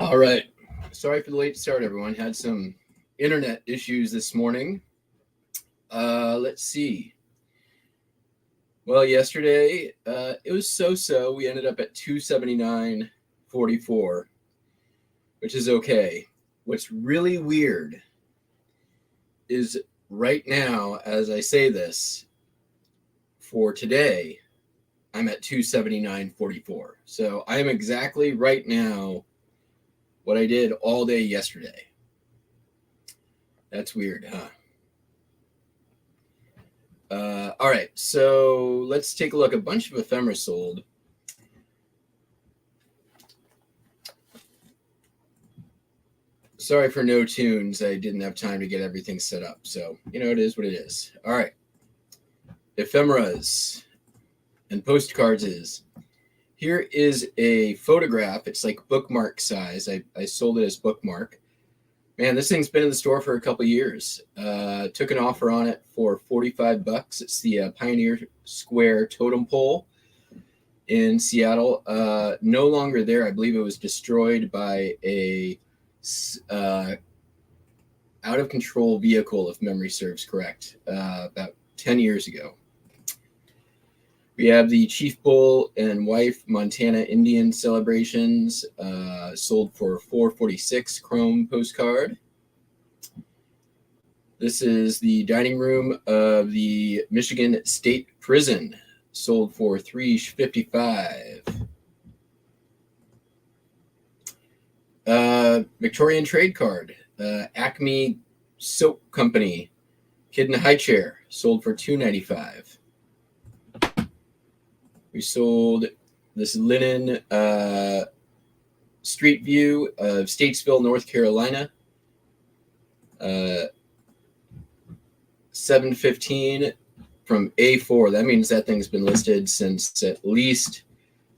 All right. Sorry for the late start, everyone. Had some internet issues this morning. Let's see. Well, yesterday it was so-so. We ended up at 279.44, which is okay. What's really weird is right now, as I say this, for today, I'm at 279.44. So I am exactly right now what I did all day yesterday. That's weird, huh? All right, so let's take a look. A bunch of ephemera sold. Sorry for no tunes. I didn't have time to get everything set up. So, it is what it is. All right. Ephemeras and postcards is. Here is a photograph. It's like bookmark size. I sold it as bookmark. Man, this thing's been in the store for a couple years. Took an offer on it for $45. It's the Pioneer Square totem pole in Seattle. No longer there. I believe it was destroyed by a out of control vehicle, if memory serves correct, about 10 years ago. We have the Chief Bull and Wife Montana Indian celebrations, sold for $446 chrome postcard. This is the dining room of the Michigan State Prison, sold for $355. Victorian trade card, Acme Soap Company, Kid in a High Chair, sold for $295. We sold this linen street view of Statesville, North Carolina, $715 from A4. That means that thing's been listed since at least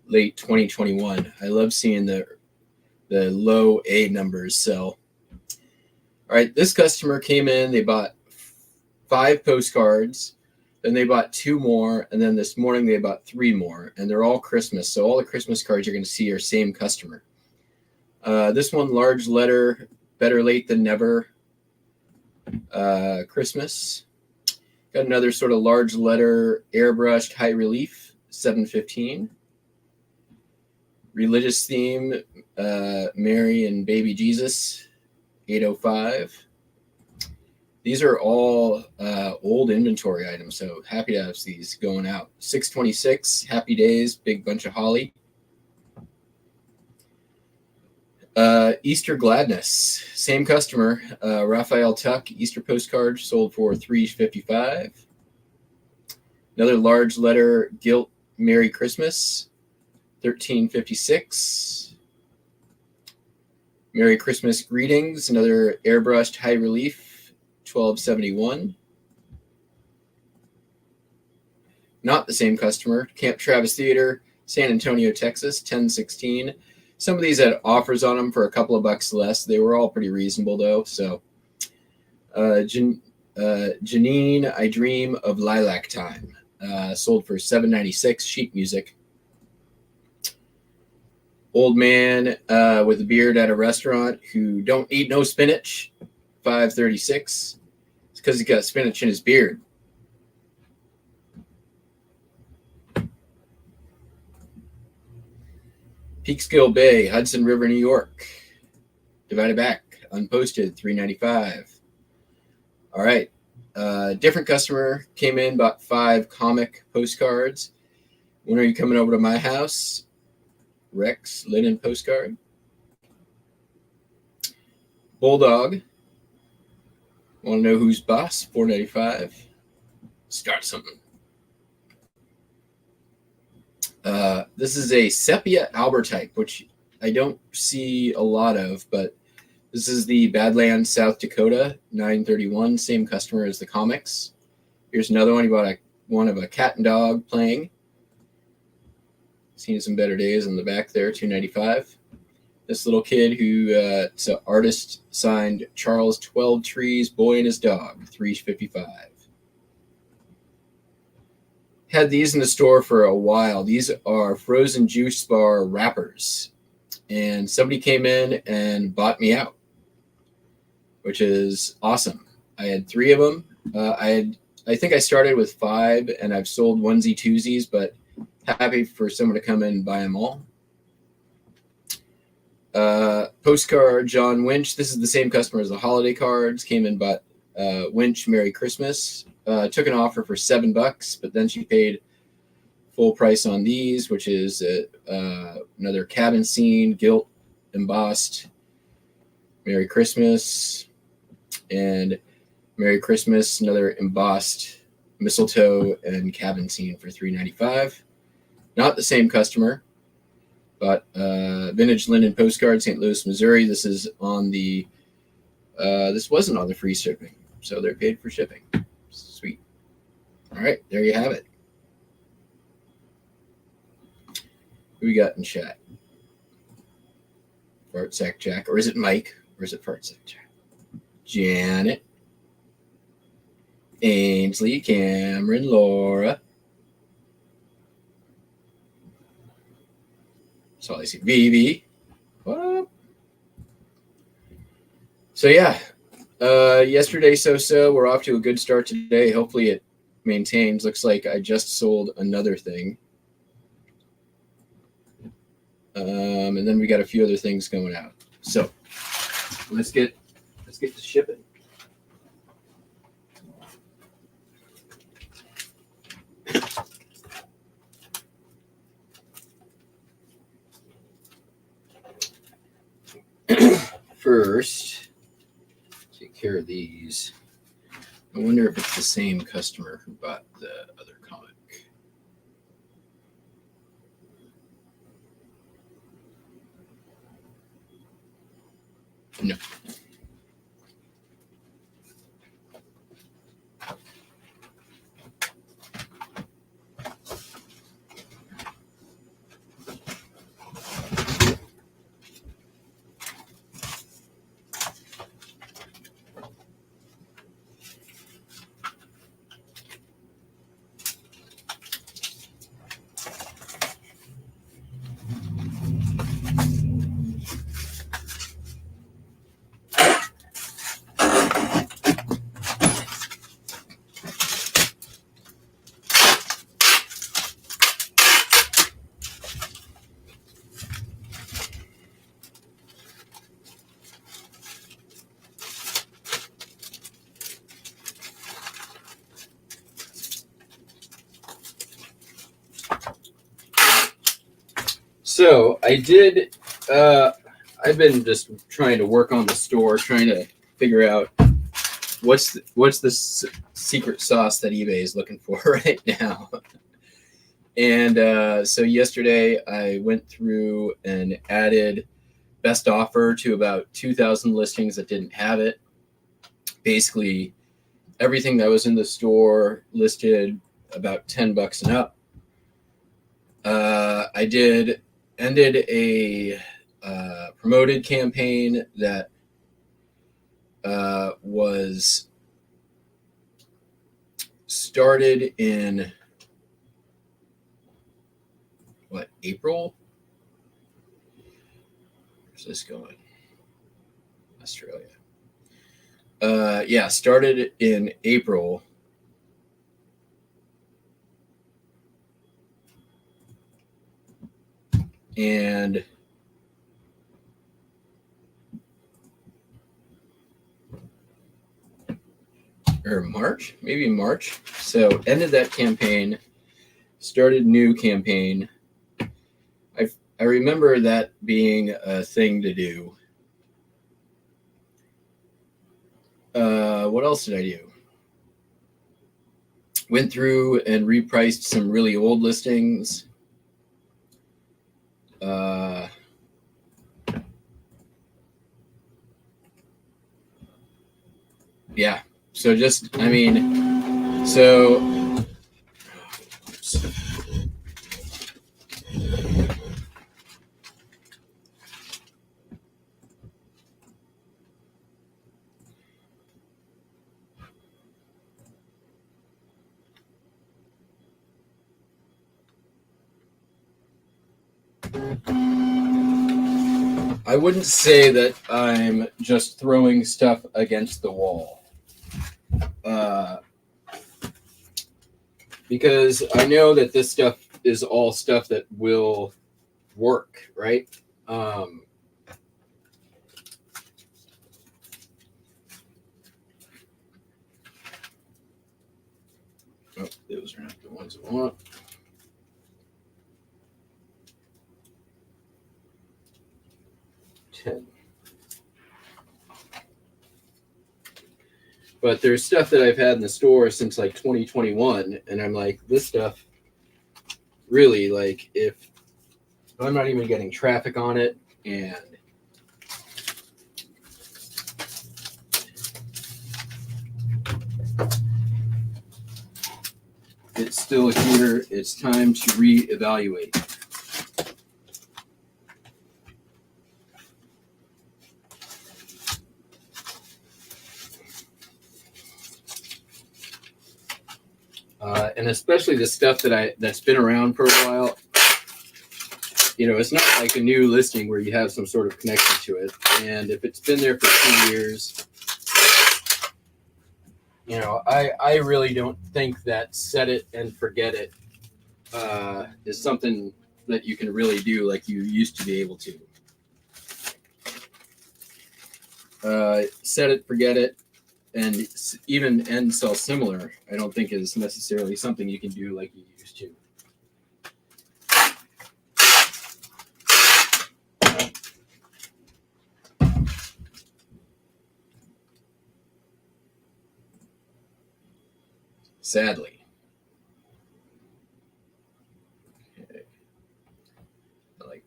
late 2021. I love seeing the low A numbers sell. All right, this customer came in. They bought 5 postcards. Then they bought 2 more, and then this morning they bought 3 more, and they're all Christmas. So all the Christmas cards you're going to see are same customer. This one, large letter, better late than never, Christmas. Got another sort of large letter, airbrushed high relief, $715. Religious theme, Mary and baby Jesus, $805. These are all old inventory items, so happy to have these going out. $626, Happy Days, big bunch of holly. Easter Gladness, same customer, Raphael Tuck, Easter postcard, sold for $355. Another large letter, Gilt Merry Christmas, $1356. Merry Christmas Greetings, another airbrushed high relief, $1271. Not the same customer. Camp Travis Theater, San Antonio, Texas, $1016. Some of these had offers on them for a couple of bucks less. They were all pretty reasonable though. So, Janine, I Dream of Lilac Time, sold for $796. Sheet music. Old man with a beard at a restaurant who don't eat no spinach, $536. It's because he got spinach in his beard. Peekskill Bay, Hudson River, New York. Divided back, unposted, $395. All right. Different customer came in, bought 5 comic postcards. When are you coming over to my house? Rex, linen postcard. Bulldog. Want to know who's boss? $495. Start something. This is a sepia albertype, which I don't see a lot of, but this is the Badlands, South Dakota, $931. Same customer as the comics. Here's another one. He bought one of a cat and dog playing. Seen some better days on the back there, $295. This little kid who, it's an artist signed Charles 12 Trees, Boy and His Dog, $355. Had these in the store for a while. These are frozen juice bar wrappers. and somebody came in and bought me out, which is awesome. I had 3 of them. I think I started with 5, and I've sold onesie twosies, but happy for someone to come in and buy them all. Postcard John Winch. This is the same customer as the holiday cards. Came in, bought Winch Merry Christmas. Took an offer for $7, but then she paid full price on these, which is another cabin scene, gilt embossed Merry Christmas, and Merry Christmas, another embossed mistletoe and cabin scene for $3.95. Not the same customer, but vintage linen postcard, St. Louis, Missouri. This is on the this wasn't on the free shipping, so they're paid for shipping. Sweet. All right, there you have it. Who we got in chat? Fart Sack Jack, or is it Mike, or is it Fart Sack Jack? Janet, Ainsley, Cameron, Laura. So I see Vivi. What up? So yeah, yesterday so we're off to a good start today. Hopefully it maintains. Looks like I just sold another thing. And then we got a few other things going out. So let's get to shipping. First, take care of these. I wonder if it's the same customer who bought the other comic. No. So I did. I've been just trying to work on the store, trying to figure out what's the secret sauce that eBay is looking for right now. And so yesterday I went through and added best offer to about 2,000 listings that didn't have it. Basically, everything that was in the store listed about $10 and up. I ended a promoted campaign that was started in April? Where's this going? Australia. Yeah, started in April. And or March, maybe March. So ended that campaign, started new campaign. I remember that being a thing to do. What else did I do? Went through and repriced some really old listings. Yeah. So just, I mean, so. Oops. I wouldn't say that I'm just throwing stuff against the wall. Because I know that this stuff is all stuff that will work, right? Oh, those are not the ones I want. But there's stuff that I've had in the store since like 2021, and I'm like, this stuff really, like, if I'm not even getting traffic on it, and it's still here, it's time to reevaluate. And especially the stuff that's been around for a while. You know, it's not like a new listing where you have some sort of connection to it. And if it's been there for 2 years, you know, I really don't think that set it and forget it is something that you can really do like you used to be able to. Set it, forget it, and even end sell similar, I don't think is necessarily something you can do like you used to. Sadly. Okay. Like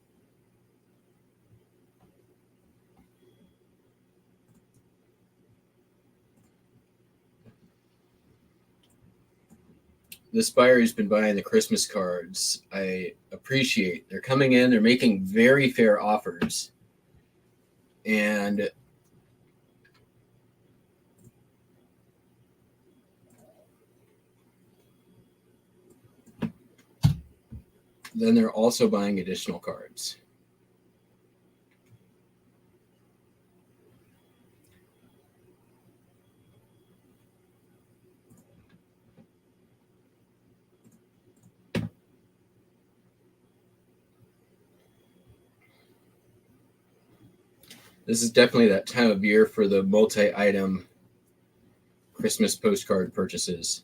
this buyer who's been buying the Christmas cards, I appreciate. They're coming in, they're making very fair offers. And then they're also buying additional cards. This is definitely that time of year for the multi-item Christmas postcard purchases.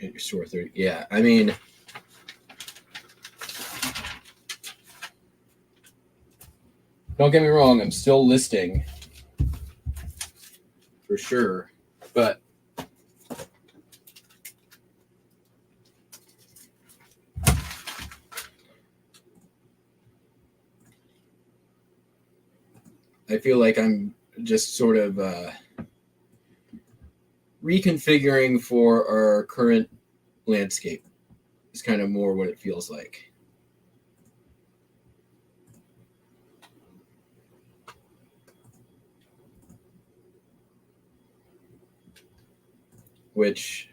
Maybe store 30. Yeah, I mean, don't get me wrong, I'm still listing for sure, but I feel like I'm just sort of reconfiguring for our current landscape. It's kind of more what it feels like. Which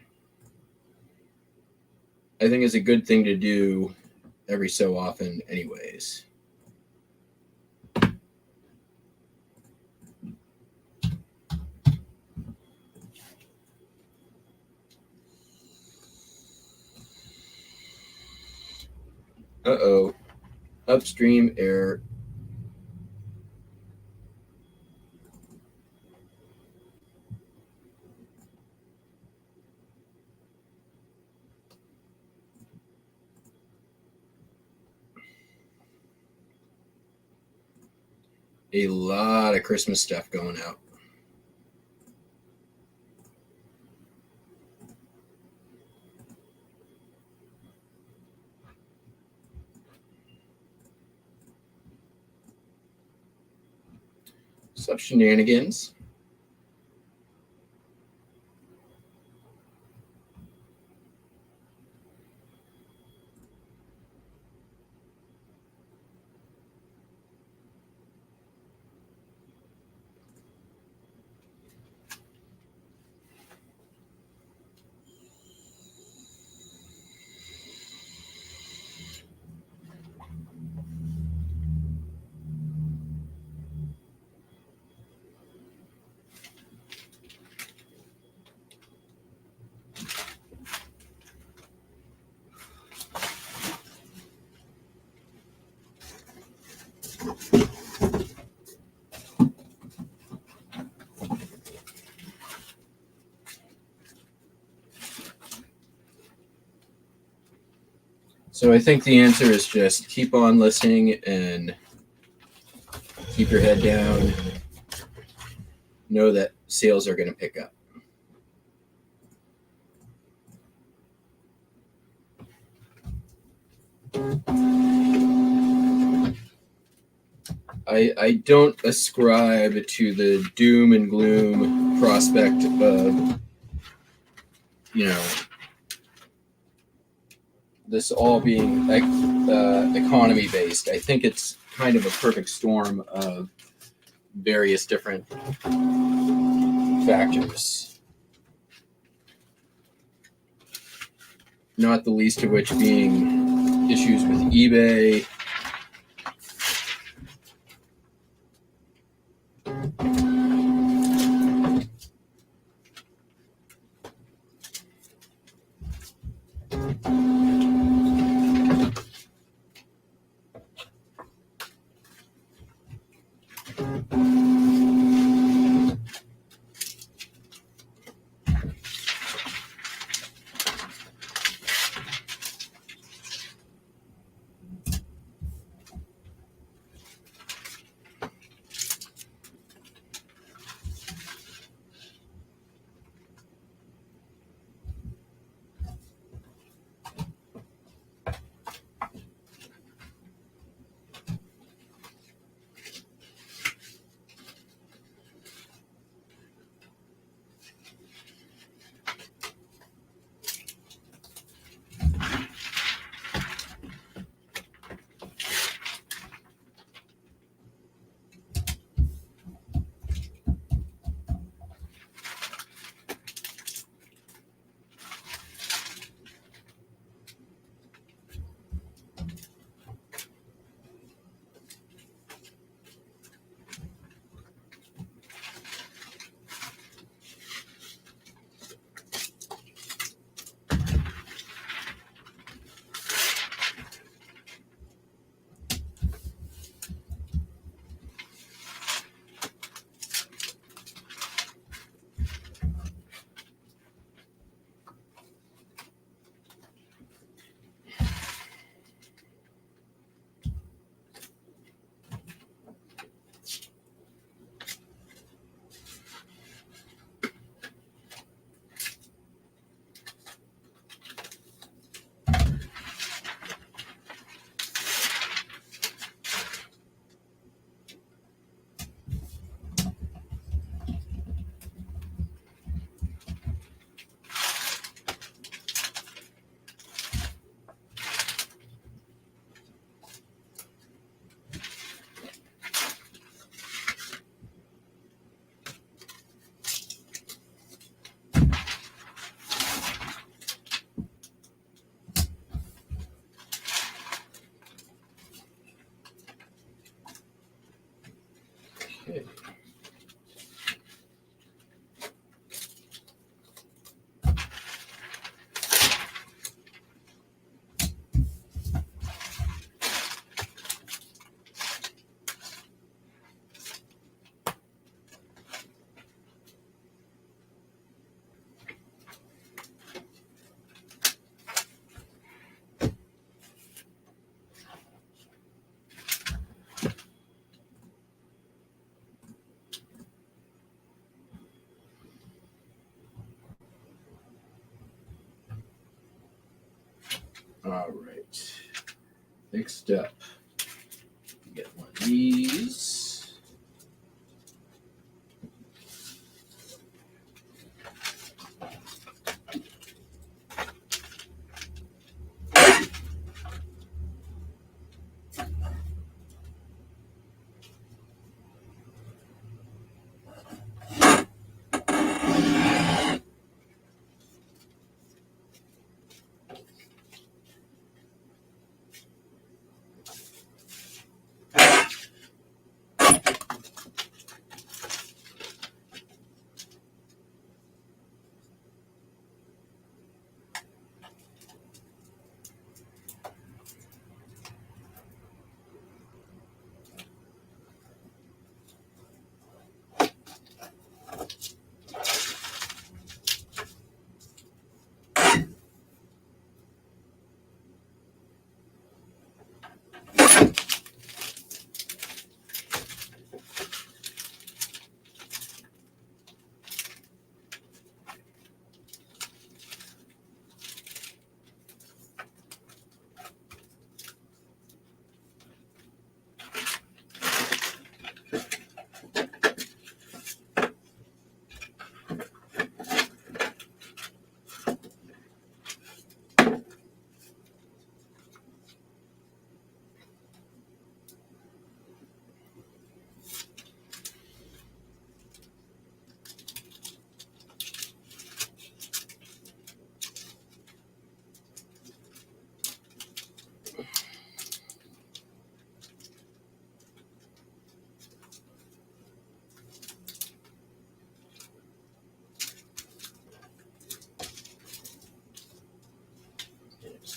I think is a good thing to do every so often anyways. Uh-oh. Upstream error. A lot of Christmas stuff going out. Sup, shenanigans. So I think the answer is just keep on listening and keep your head down. Know that sales are going to pick up. I don't ascribe to the doom and gloom prospect of, this all being economy based. I think it's kind of a perfect storm of various different factors, not the least of which being issues with eBay, All right. Next up, get one of these.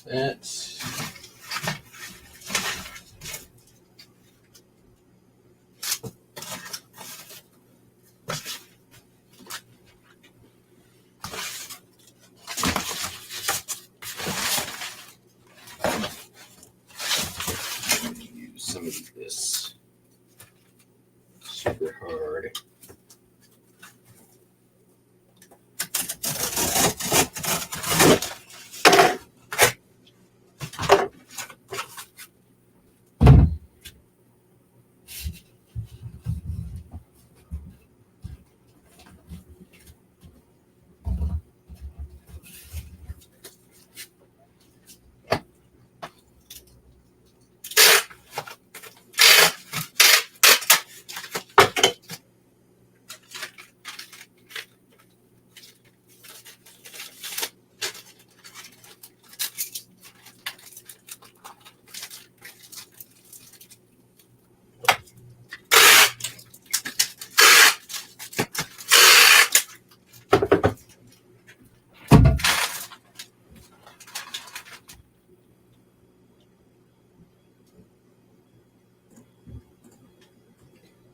That. Use some of this super hard.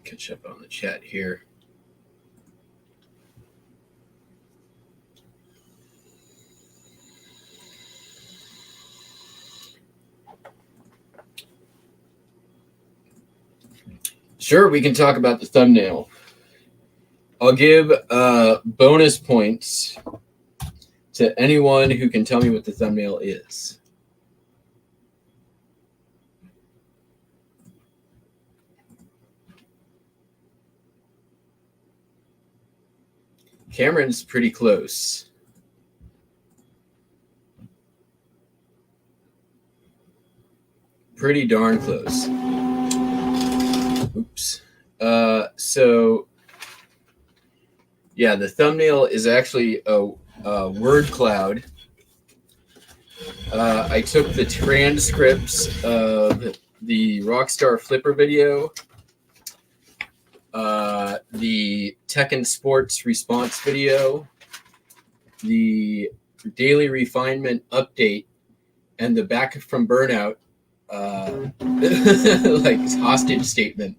Catch up on the chat here. Sure, we can talk about the thumbnail. I'll give bonus points to anyone who can tell me what the thumbnail is. Cameron's pretty close. Pretty darn close. Oops. So, yeah, the thumbnail is actually a word cloud. I took the transcripts of the Rockstar Flipper video, the Tech and Sports response video, the Daily Refinement update, and the Back from Burnout like hostage statement,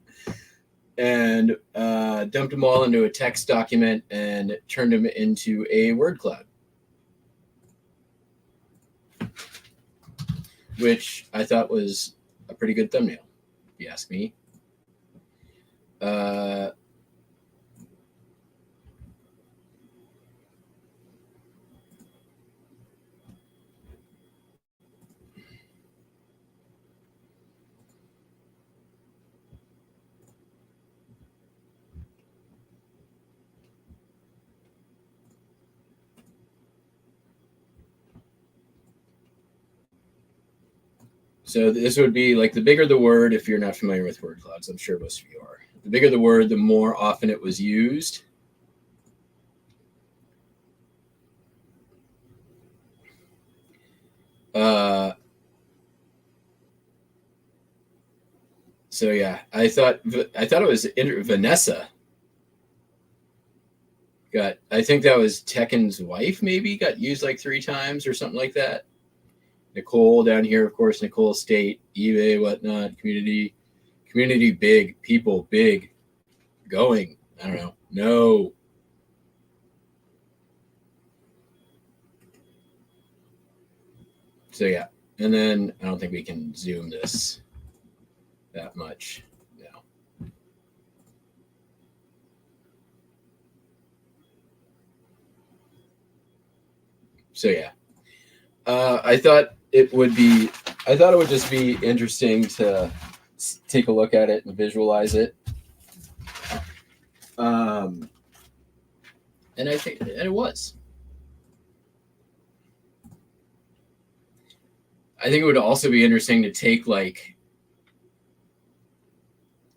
and dumped them all into a text document and turned them into a word cloud, which I thought was a pretty good thumbnail, if you ask me. So this would be like the bigger the word, if you're not familiar with word clouds, I'm sure most of you are. The bigger the word, the more often it was used. So yeah, I thought it was Vanessa. I think that was Tekken's wife, maybe got used like 3 times or something like that. Nicole down here, of course, Nicole State, eBay, whatnot, community big, people big, going. I don't know. No. So yeah, and then I don't think we can zoom this that much. No. So yeah, I thought it would just be interesting to take a look at it and visualize it. And I think it was. I think it would also be interesting to take like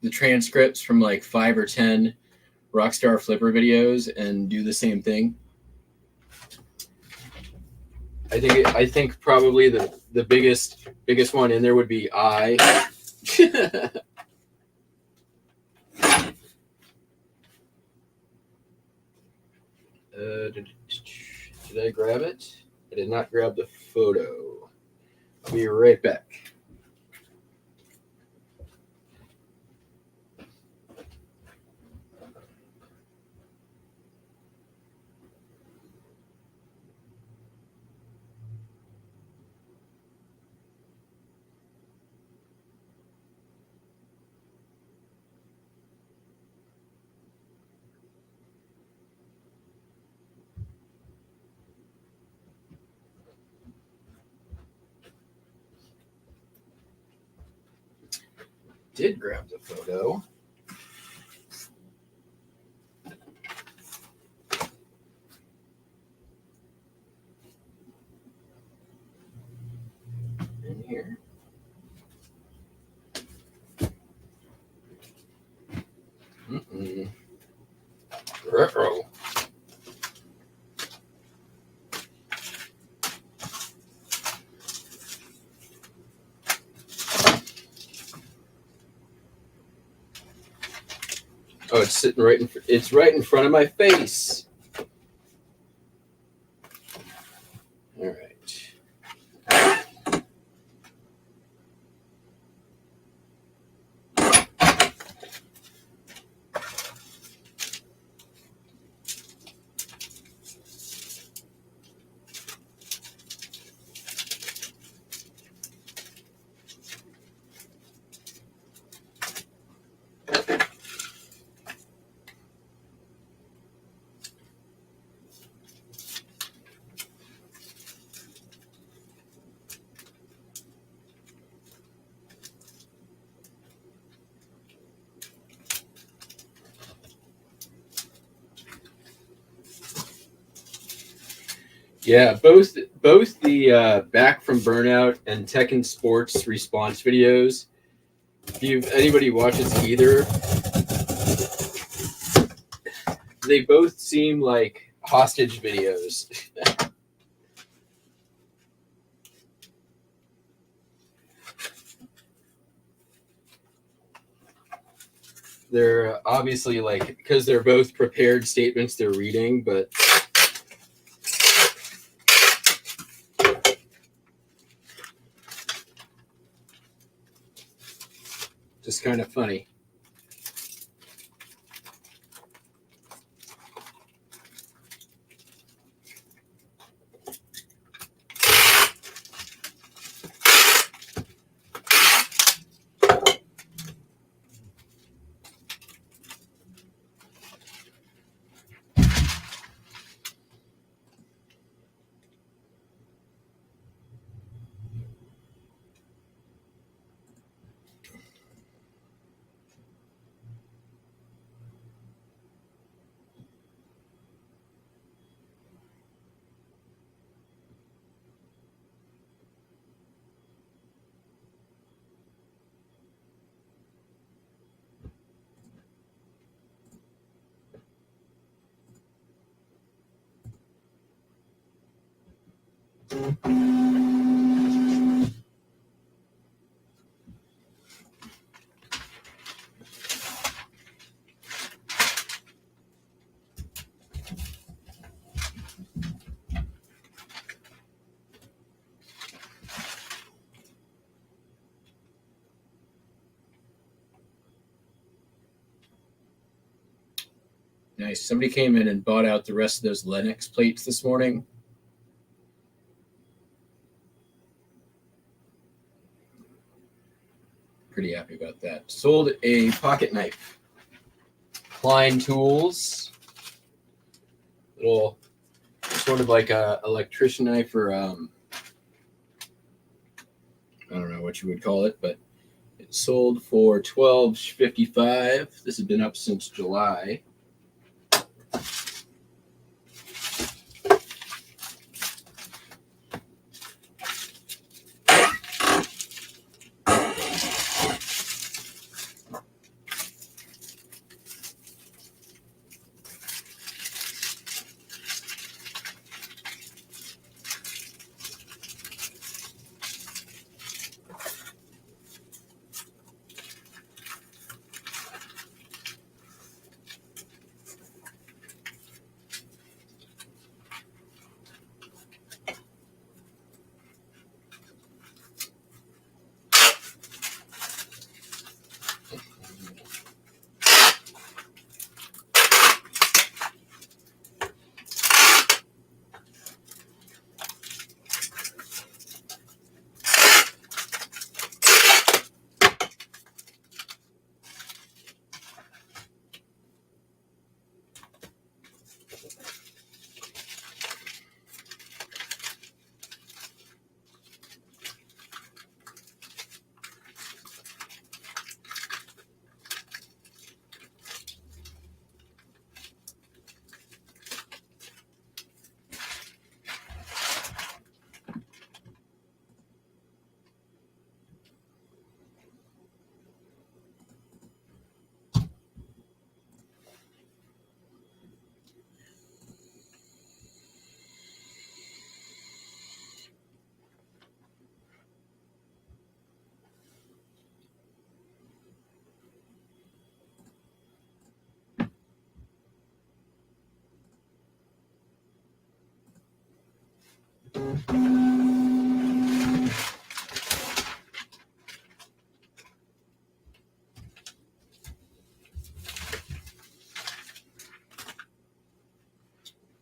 the transcripts from like 5 or 10 Rockstar Flipper videos and do the same thing. I think probably the biggest one in there would be I. Did I grab it? I did not grab the photo. I'll be right back. Did grab the photo. In here. Uh-oh. Oh, it's sitting right in. It's right in front of my face. All right. Yeah, both the back from burnout and Tekken Sports response videos. If anybody watches either, they both seem like hostage videos. They're obviously like, because they're both prepared statements they're reading, but just kind of funny. Nice. Somebody came in and bought out the rest of those Lennox plates this morning. Pretty happy about that. Sold a pocket knife. Klein Tools. Little sort of like a electrician knife or I don't know what you would call it, but it sold for $12.55. This has been up since July.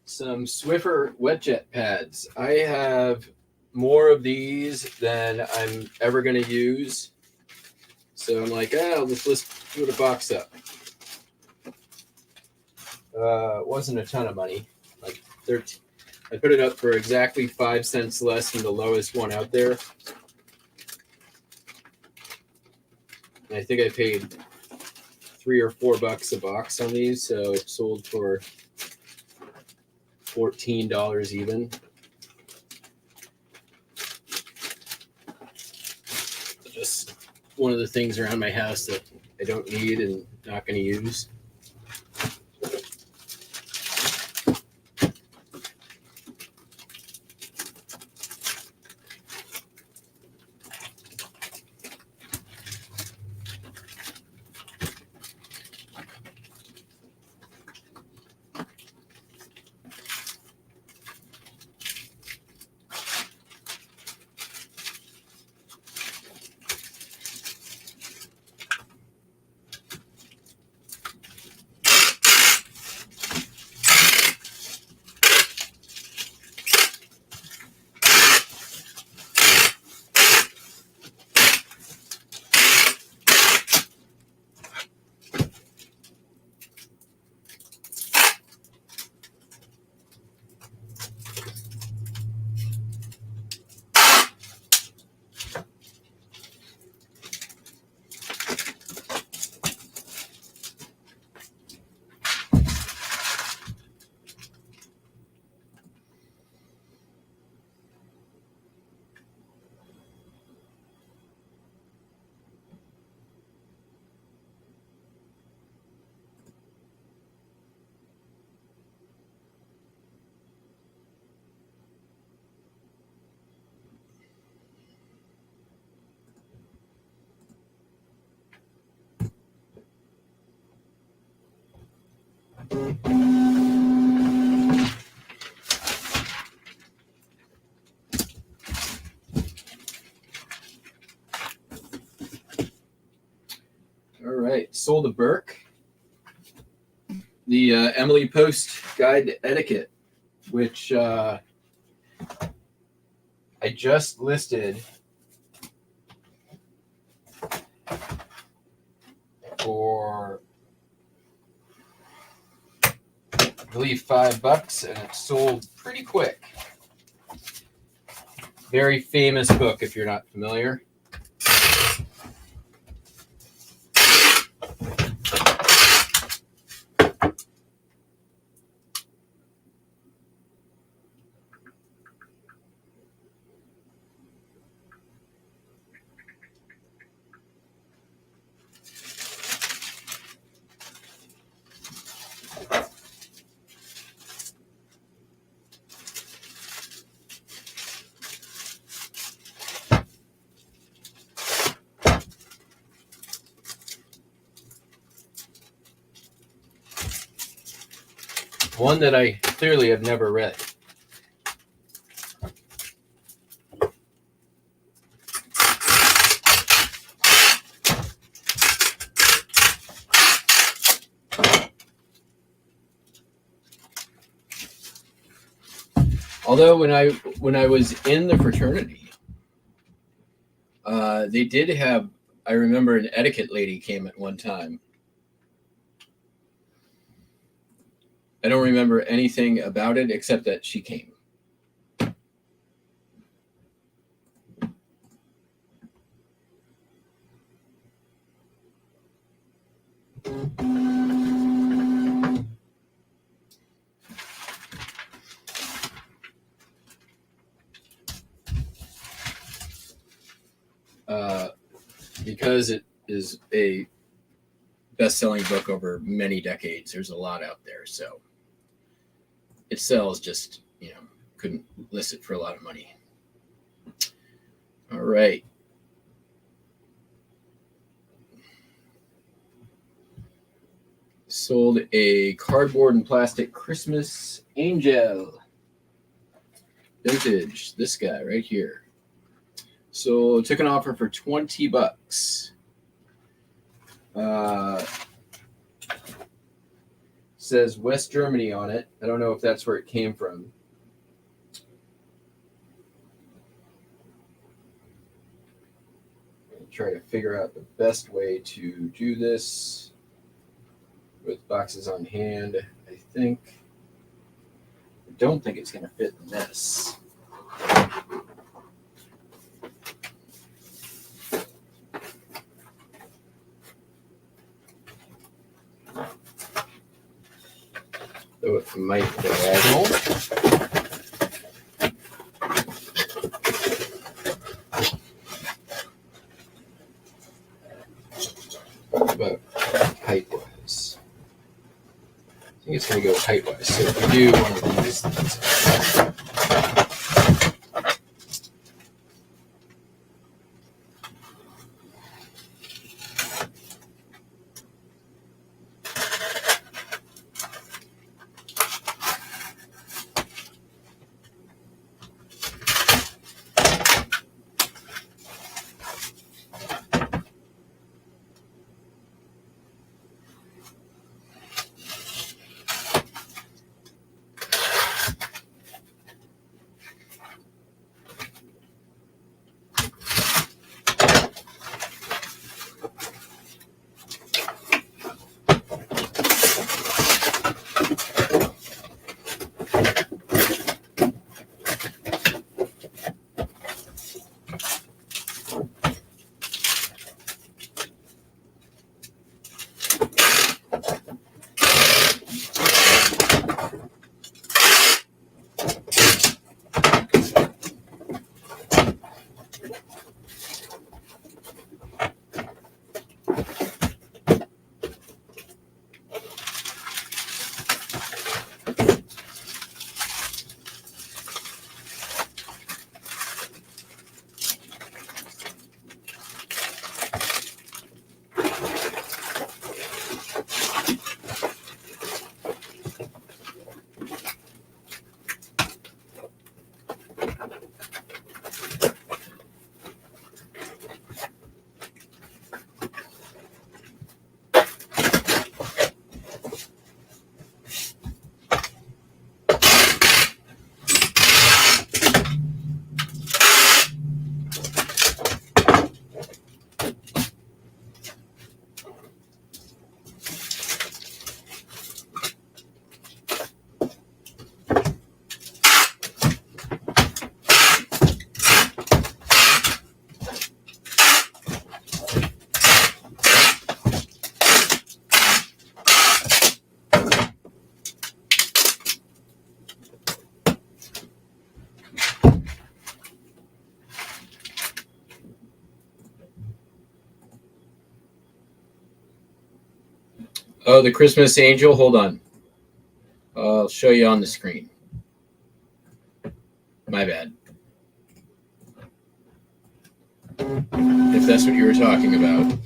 Some Swiffer wet jet pads. I have more of these than I'm ever going to use. So I'm like, let's put a box up. It wasn't a ton of money, like 13. I put it up for exactly 5 cents less than the lowest one out there. And I think I paid $3 or $4 a box on these, so it sold for $14 even. Just one of the things around my house that I don't need and not going to use. All right, sold a Burke. The Emily Post Guide to Etiquette, which I just listed for, I believe, $5, and it sold pretty quick. Very famous book if you're not familiar. One that I clearly have never read. Although when I was in the fraternity, they did have, I remember an etiquette lady came at one time. I don't remember anything about it except that she came. Because it is a best-selling book over many decades, there's a lot out there, so it sells, just, couldn't list it for a lot of money. All right. Sold a cardboard and plastic Christmas angel. Vintage, this guy right here. So took an offer for $20. Says West Germany on it. I don't know if that's where it came from. I'm gonna try to figure out the best way to do this with boxes on hand. I don't think it's gonna fit in this. Though it might be diagonal. But height-wise, I think it's going to go height-wise. So if we do one of these things. Oh, the Christmas angel. Hold on. I'll show you on the screen. My bad. If that's what you were talking about.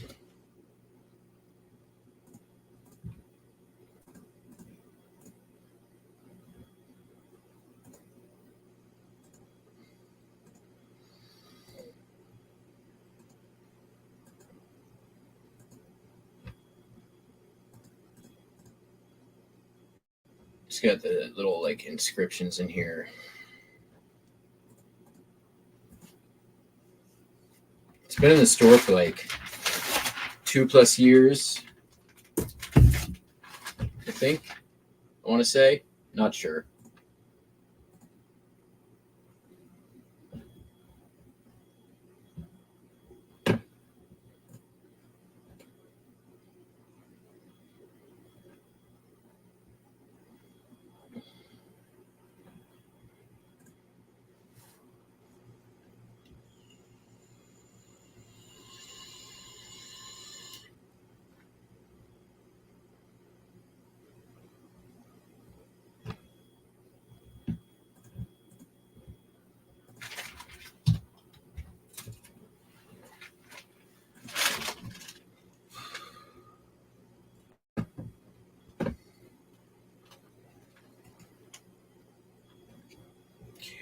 It's got the little like inscriptions in here. It's been in the store for like 2+ years, I think. I want to say. Not sure.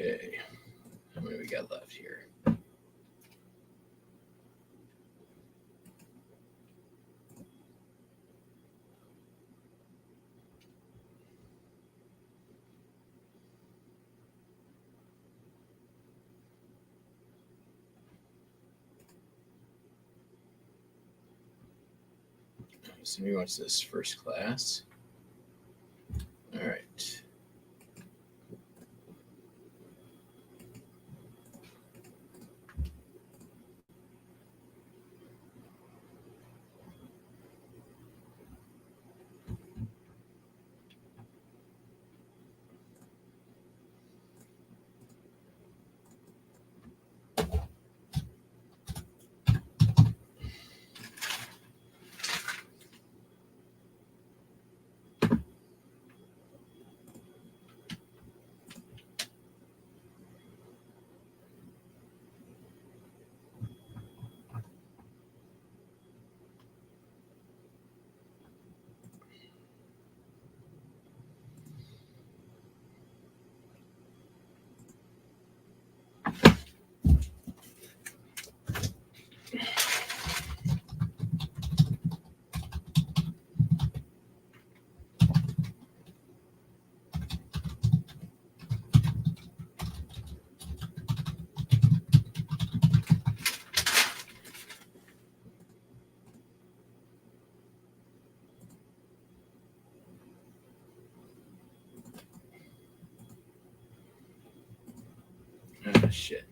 Okay. we got left here? So we watch this first class. All right. Oh, shit.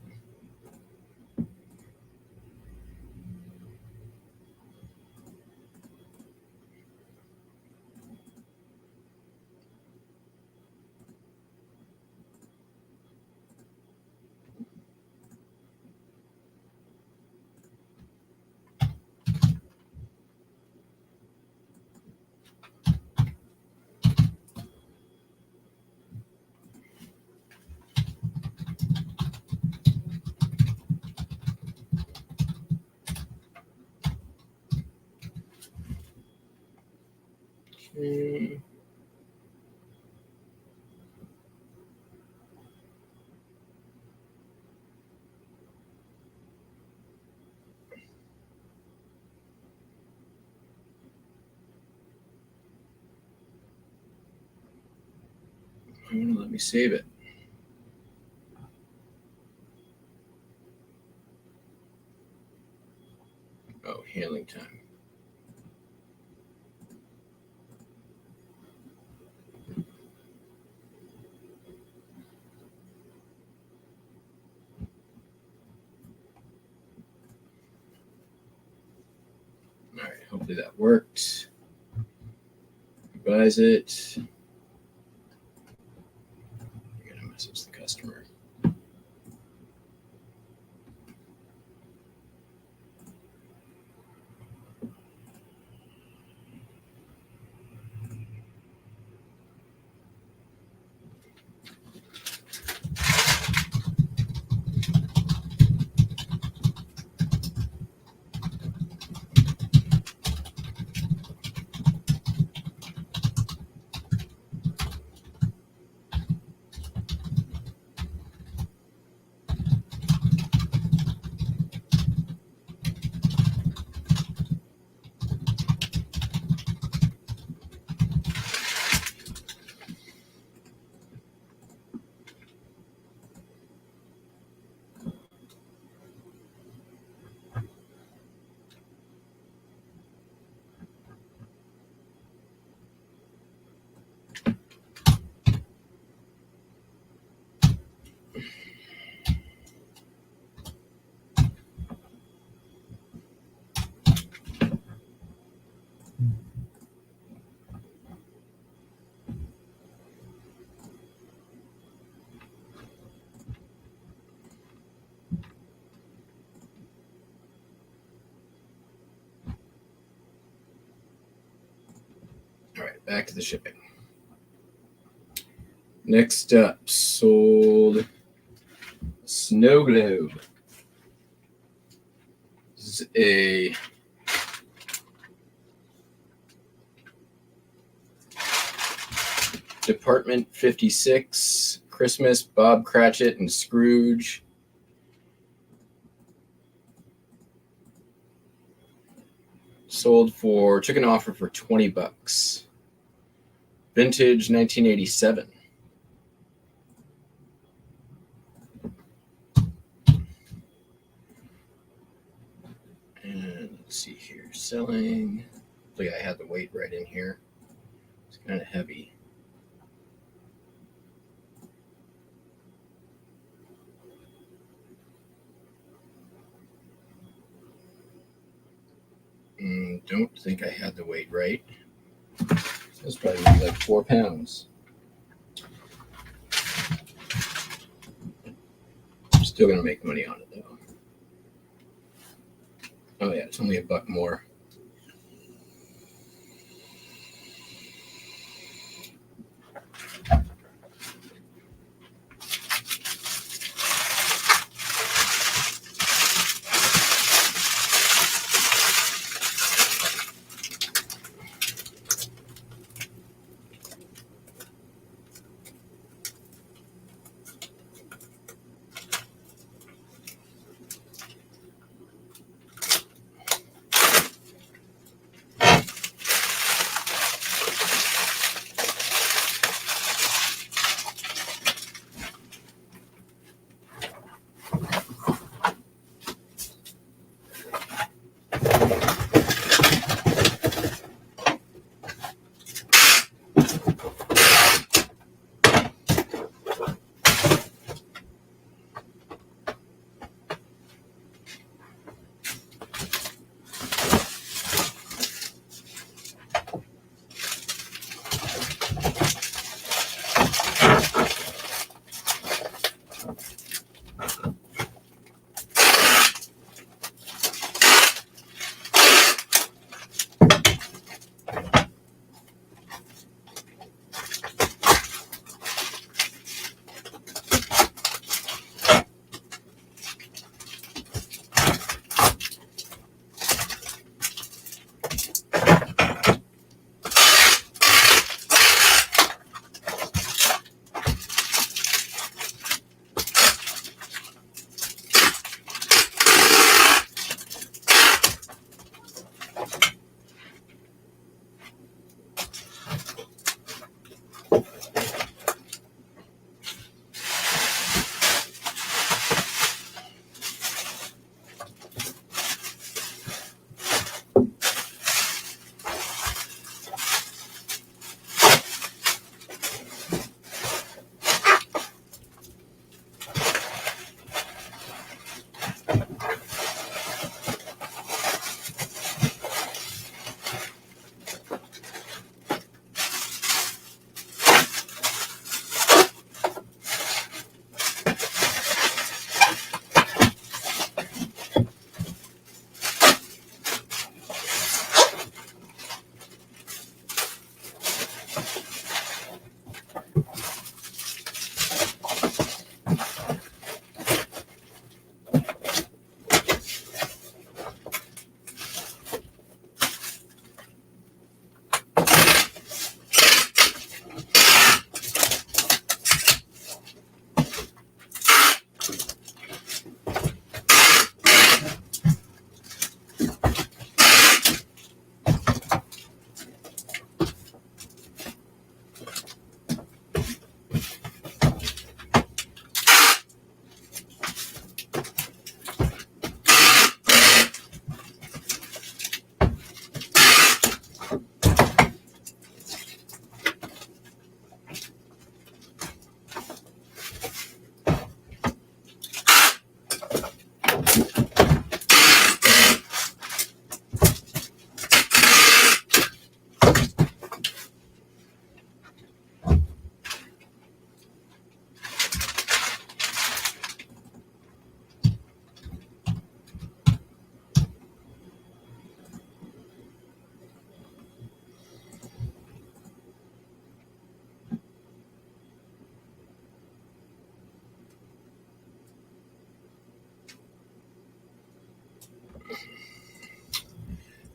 Okay. Let me save it. Oh, handling time. All right, hopefully that worked. Revise it. I gotta message the customer. All right, back to the shipping. Next up, sold snow globe. This is a Department 56 Christmas Bob Cratchit and Scrooge took an offer for $20. Vintage 1987. And let's see here, selling. I think I had the weight right in here. It's kind of heavy. Don't think I had the weight right. That's probably gonna be like 4 pounds. Still gonna make money on it though. Oh yeah, it's only $1 more.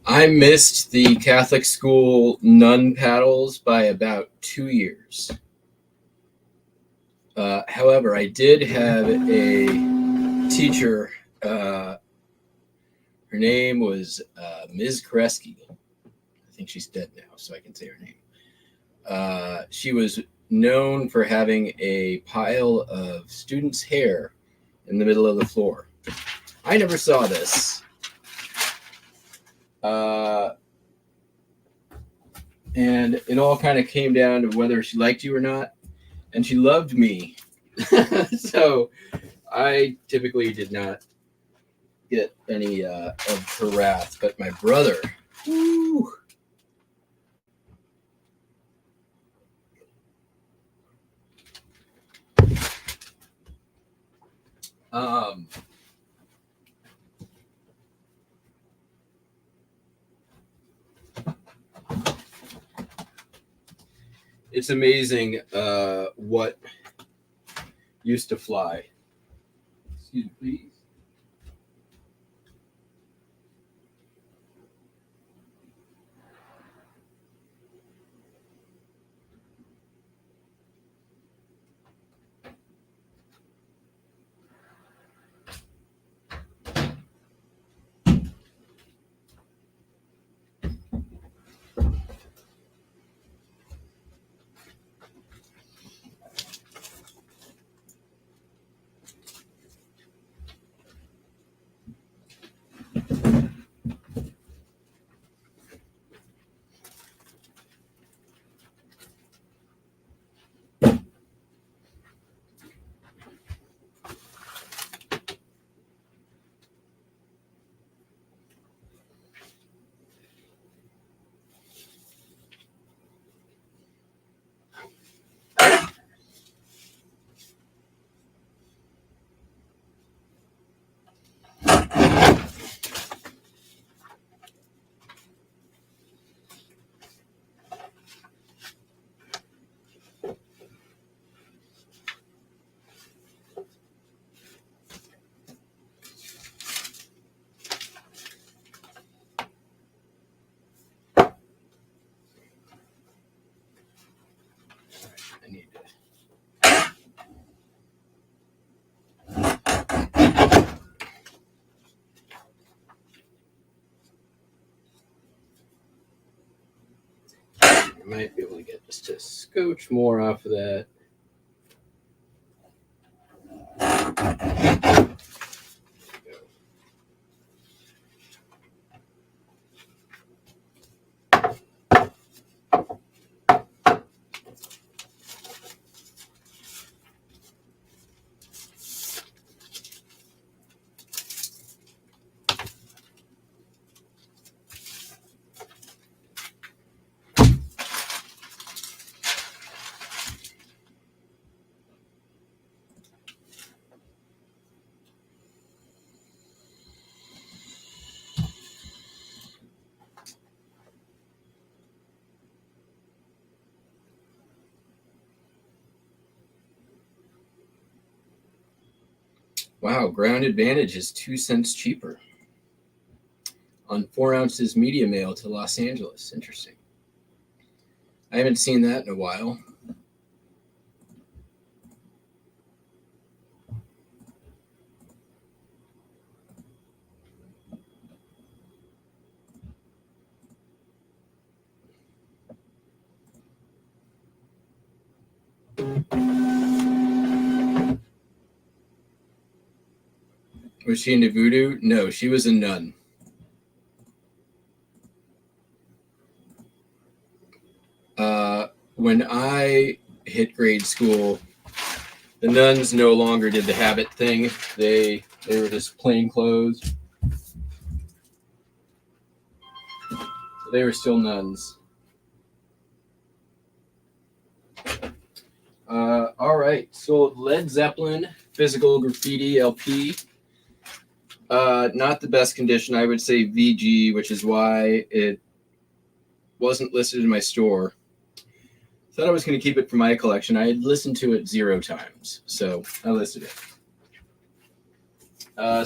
I missed the Catholic school nun paddles by about 2 years. However, I did have a teacher. Her Her name was Ms. Koreski. I think she's dead now, so I can say her name. She was known for having a pile of students' hair in the middle of the floor. I never saw this. And it all kind of came down to whether she liked you or not. And she loved me. So I typically did not get any of her wrath. But my brother, woo, it's amazing what used to fly. Excuse me, please. I need to. I might be able to get just a scotch more off of that. Wow, Ground Advantage is 2 cents cheaper on 4 ounces media mail to Los Angeles. Interesting. I haven't seen that in a while. Was she into voodoo? No, she was a nun. When I hit grade school, the nuns no longer did the habit thing. They were just plain clothes. So they were still nuns. All right, so Led Zeppelin Physical Graffiti LP. Not the best condition. I would say VG, which is why it wasn't listed in my store. Thought I was going to keep it for my collection. I had listened to it 0 times, so I listed it.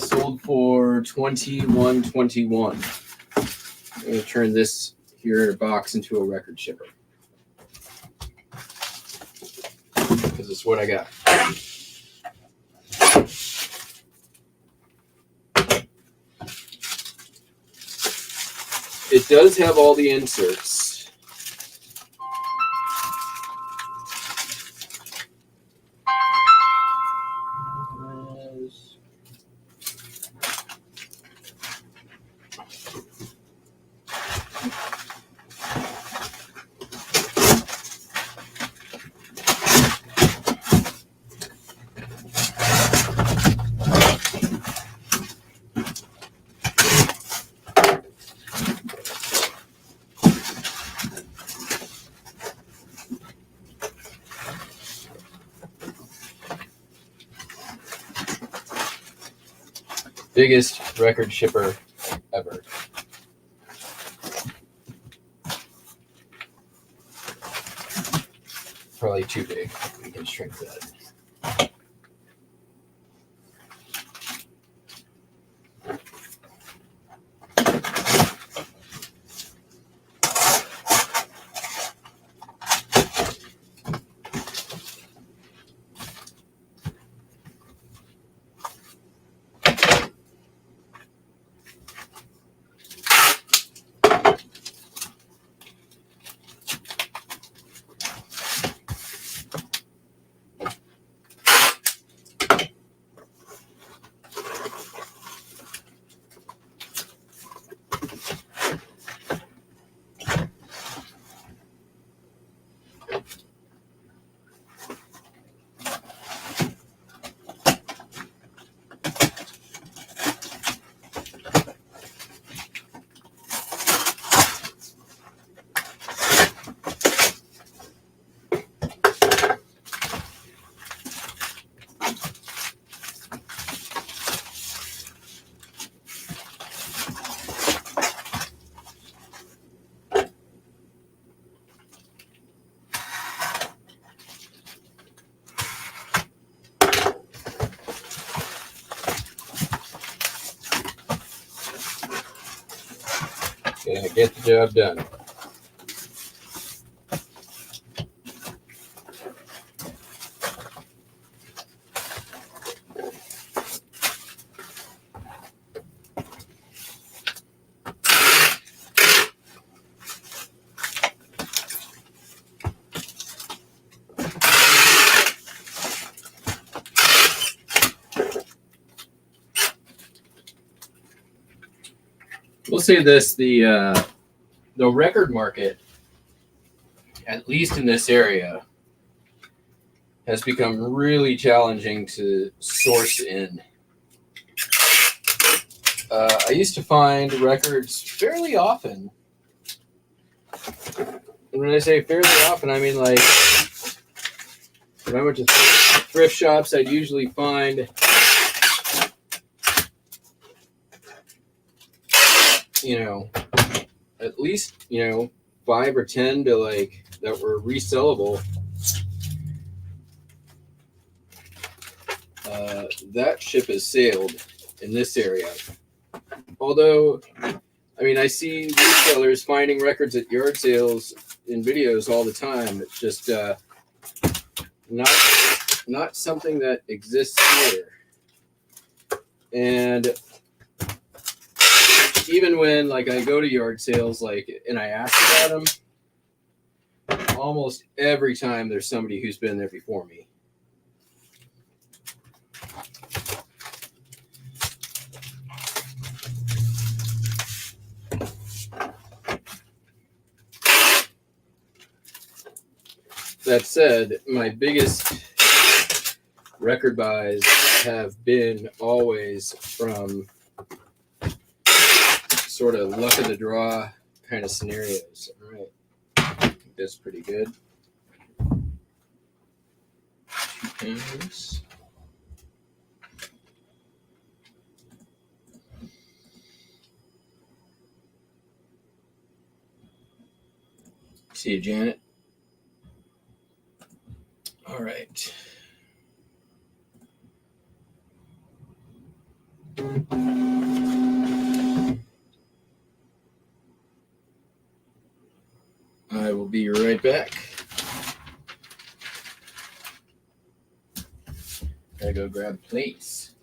Sold for $21.21. I'm going to turn this here box into a record shipper because it's what I got. it does have all the inserts. Biggest record shipper ever. Probably too big. We can shrink that. Gonna get the job done. We'll say this, the record market, at least in this area, has become really challenging to source in. I used to find records fairly often. And when I say fairly often, I mean like when I went to thrift shops, I'd usually find, at least, 5 or 10 to like that were resellable. That ship has sailed in this area. Although, I mean, I see resellers finding records at yard sales in videos all the time. It's just not something that exists here. And even when like I go to yard sales, and I ask about them, almost every time there's somebody who's been there before me. That said, my biggest record buys have been always from sort of luck of the draw kind of scenarios. All right, I think that's pretty good. 2 pounds. See you, Janet. All right. I will be right back. Gotta go grab plates.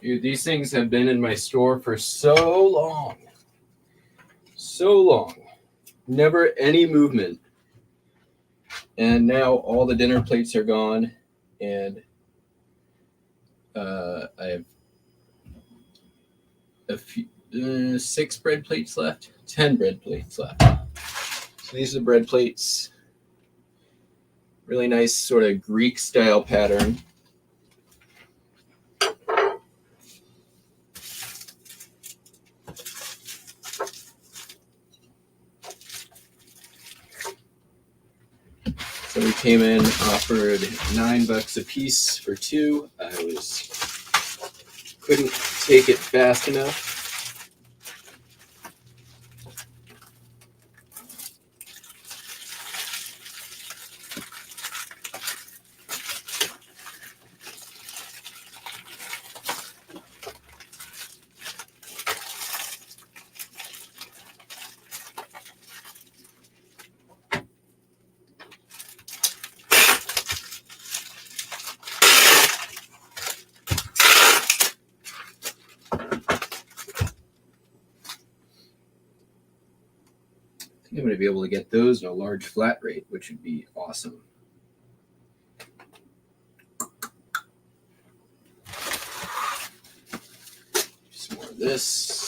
Dude, these things have been in my store for so long. So long. Never any movement. And now all the dinner plates are gone. And I have a few, 6 bread plates left. 10 bread plates left. So these are the bread plates. Really nice sort of Greek style pattern. So we came in, offered $9 a piece for 2. I couldn't take it fast enough. I'm going to be able to get those in a large flat rate, which would be awesome. Some more of this.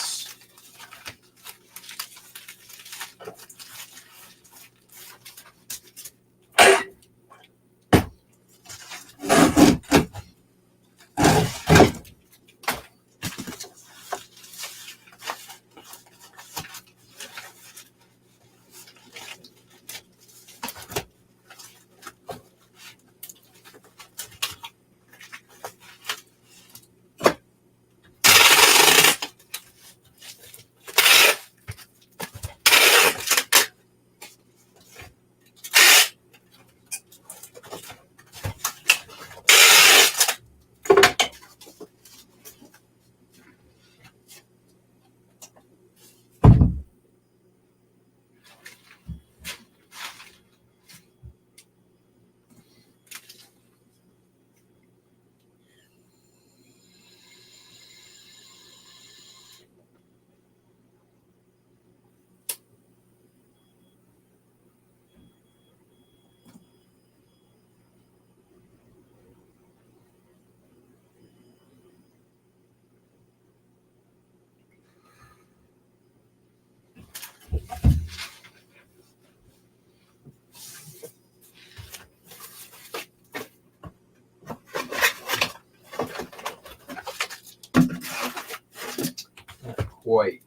Quite.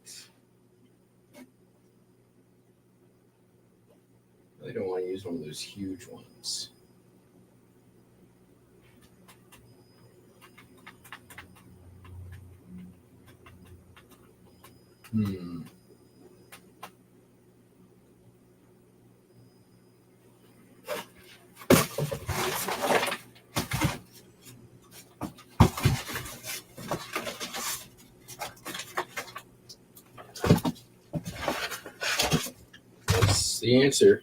I don't want to use one of those huge ones. That's the answer.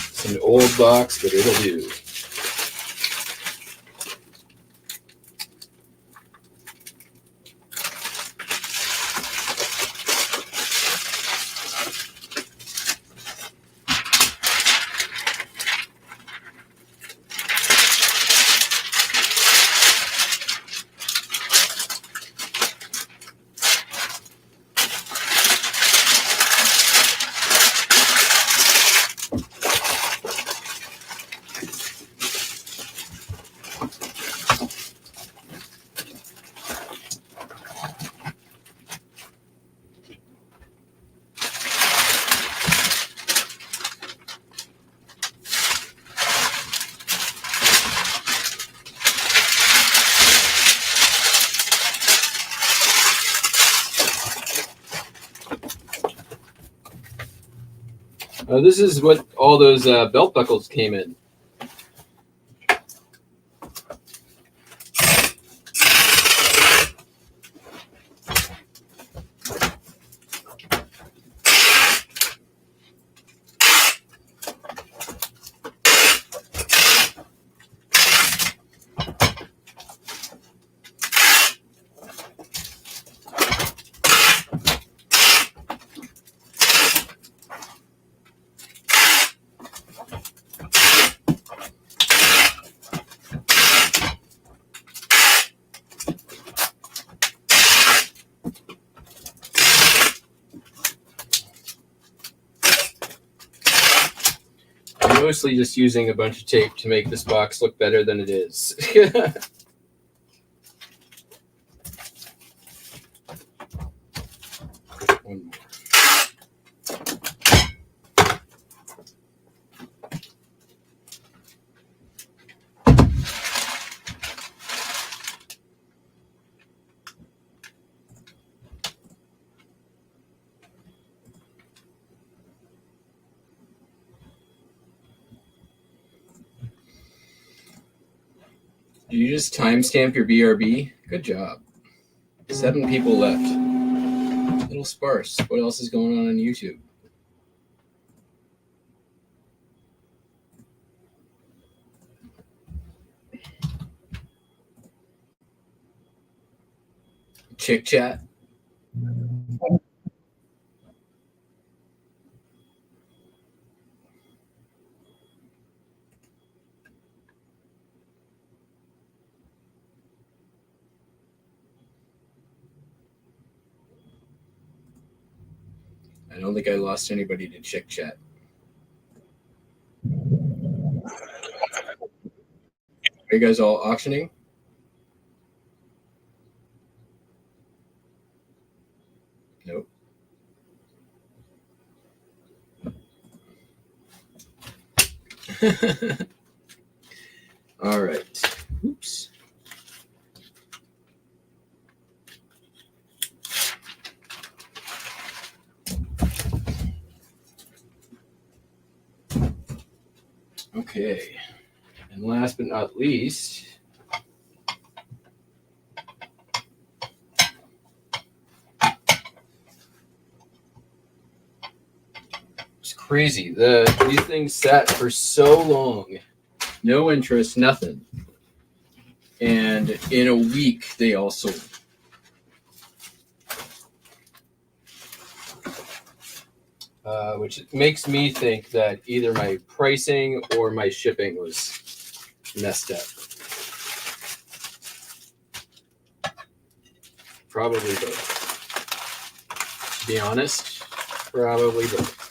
It's an old box, but it'll do. This is what all those belt buckles came in. mostly just using a bunch of tape to make this box look better than it is. One more. Did you just timestamp your BRB? Good job. 7 people left. A little sparse. What else is going on YouTube? Chick chat. I don't think I lost anybody to chick chat. Are you guys all auctioning? Nope. All right. Oops. Okay. And last but not least, it's crazy. These things sat for so long. No interest, nothing. And in a week, they all sold. Which makes me think that either my pricing or my shipping was messed up. Probably both. To be honest, probably both.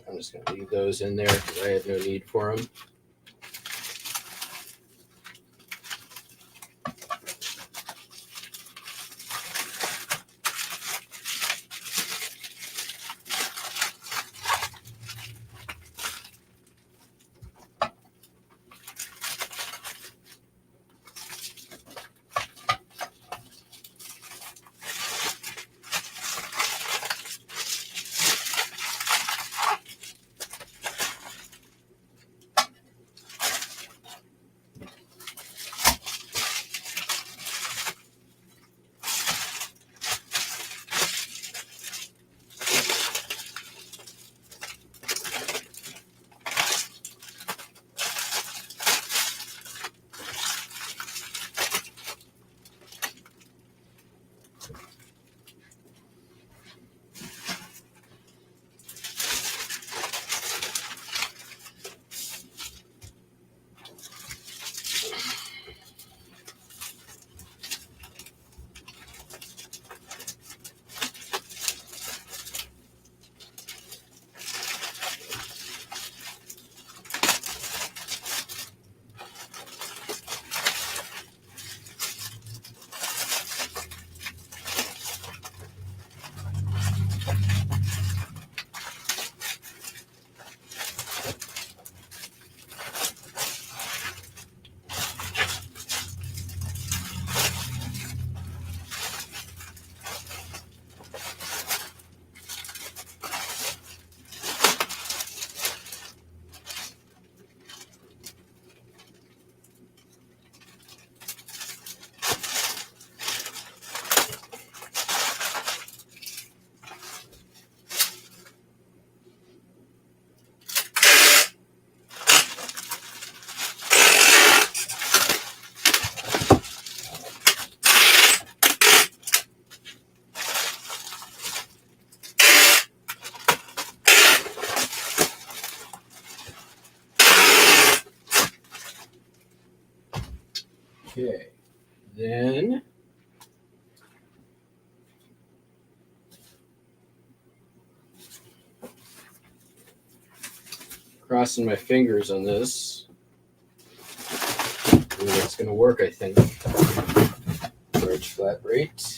I'm just going to leave those in there because I have no need for them. Okay, then crossing my fingers on this. Ooh, that's going to work, I think. Large flat rate.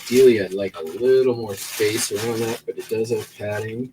Ideally, I'd like a little more space around that, but it does have padding.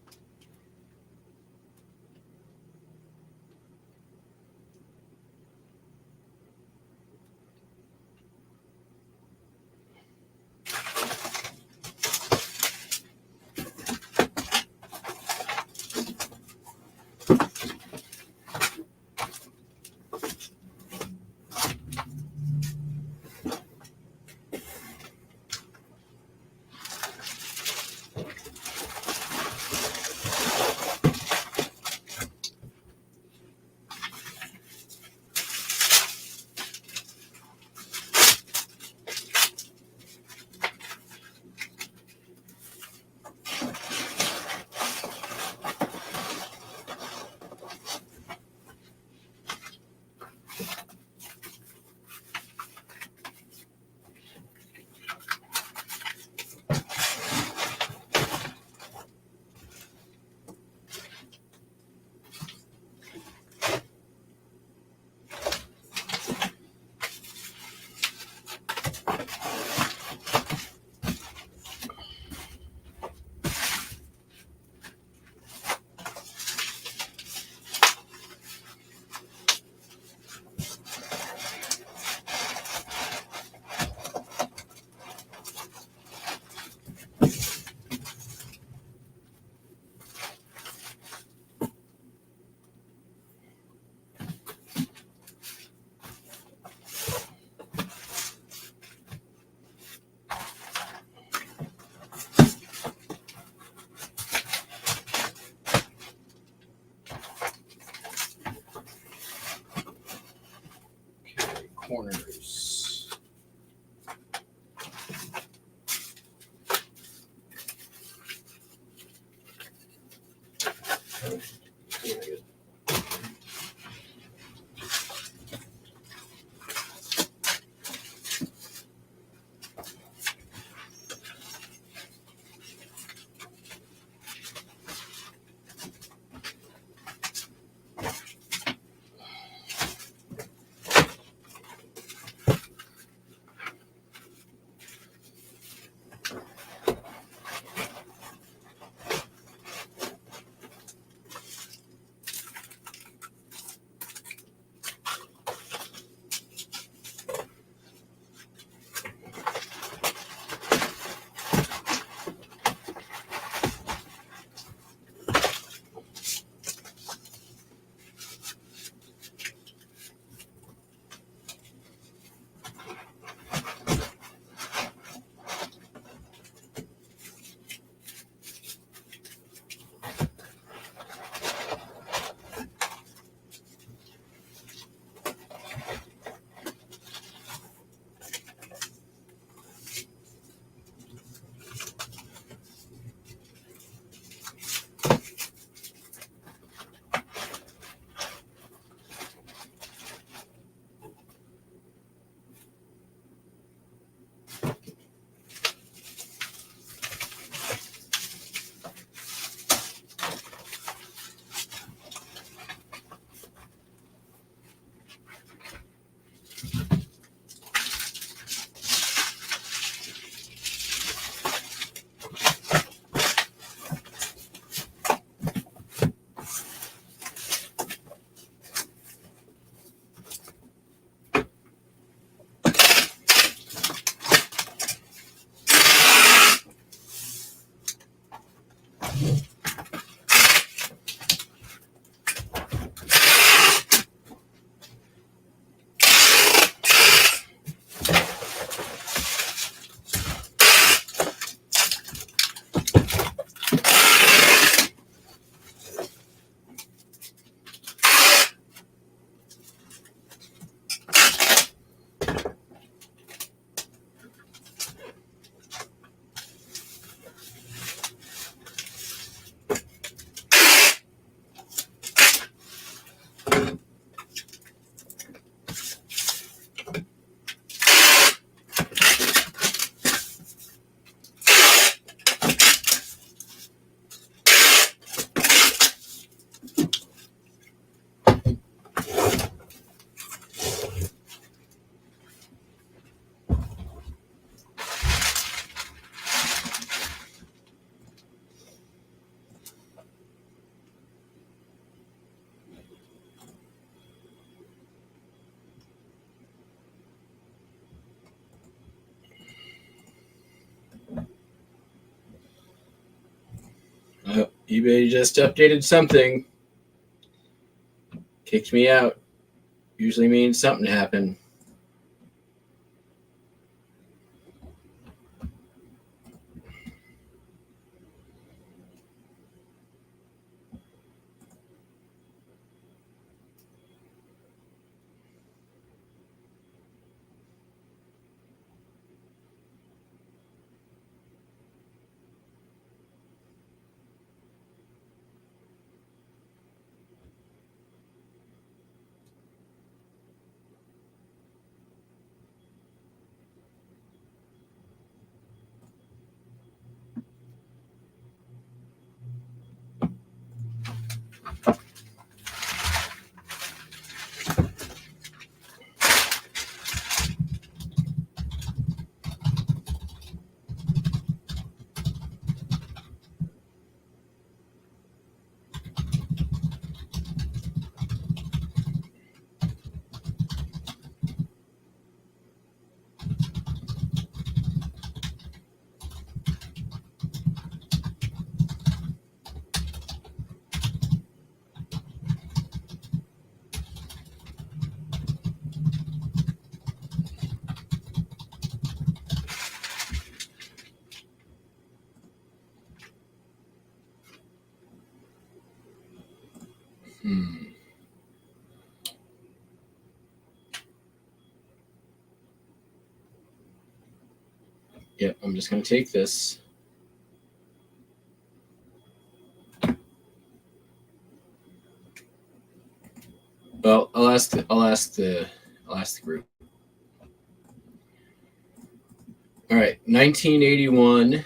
Corners. eBay just updated something. Kicked me out. Usually means something happened. Yep, I'm just going to take this. Well, I'll ask the group. All right, 1981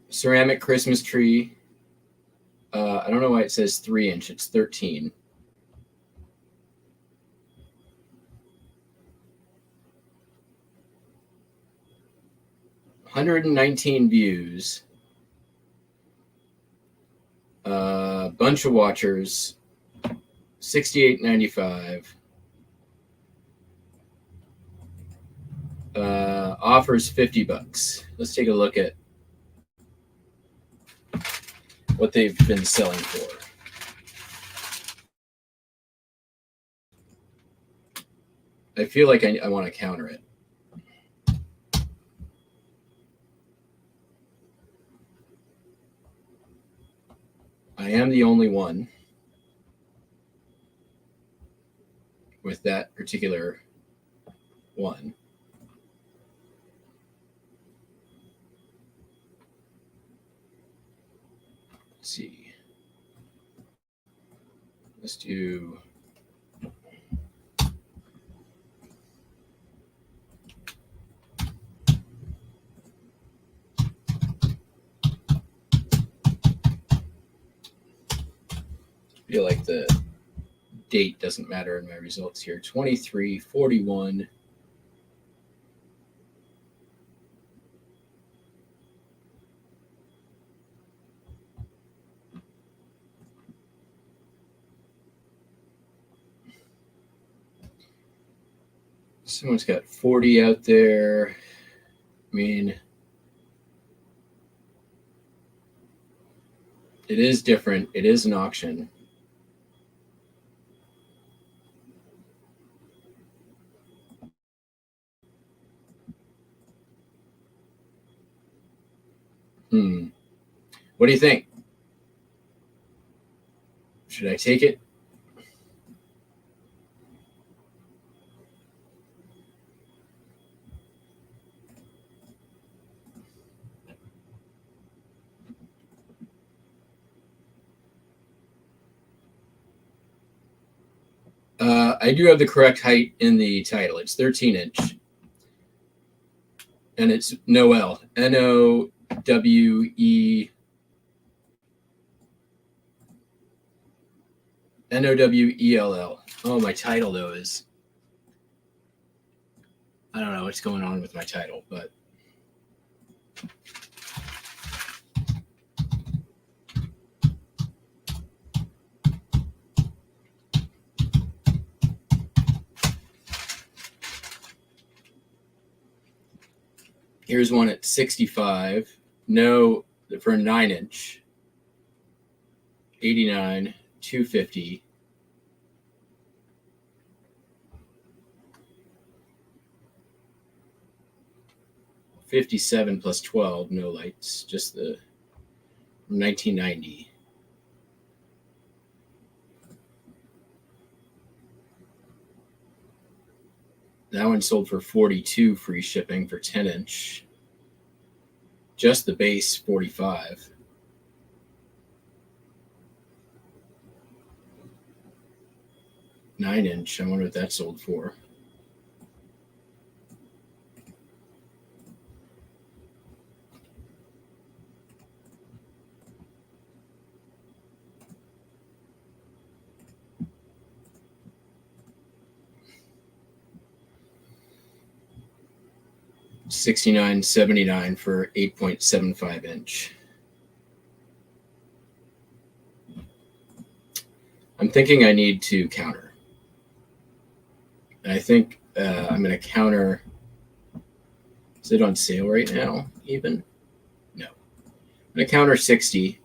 ceramic Christmas tree. I don't know why it says 3-inch. It's 13. $119 views. Bunch of watchers. $68.95. Offers $50. Let's take a look at what they've been selling for. I feel like I want to counter it. I am the only one with that particular one. Let's see. Let's do. I feel like the date doesn't matter in my results here. 2341. Someone's got 40 out there. I mean, it is different. It is an auction. What do you think? Should I take it? I do have the correct height in the title. It's 13-inch. And it's Noel. Nowe. Nowell. Oh, my title, though, is... I don't know what's going on with my title, but... Here's one at 65. No, for a 9-inch. 89, 250. $57 plus 12, no lights, just the 1990. That one sold for 42, free shipping for 10-inch. Just the base, 45. Nine-inch, I wonder what that sold for. $69.79 for 8.75 inch. I'm thinking I need to counter. And I think I'm going to counter. Is it on sale right now, even? No. I'm going to counter 60.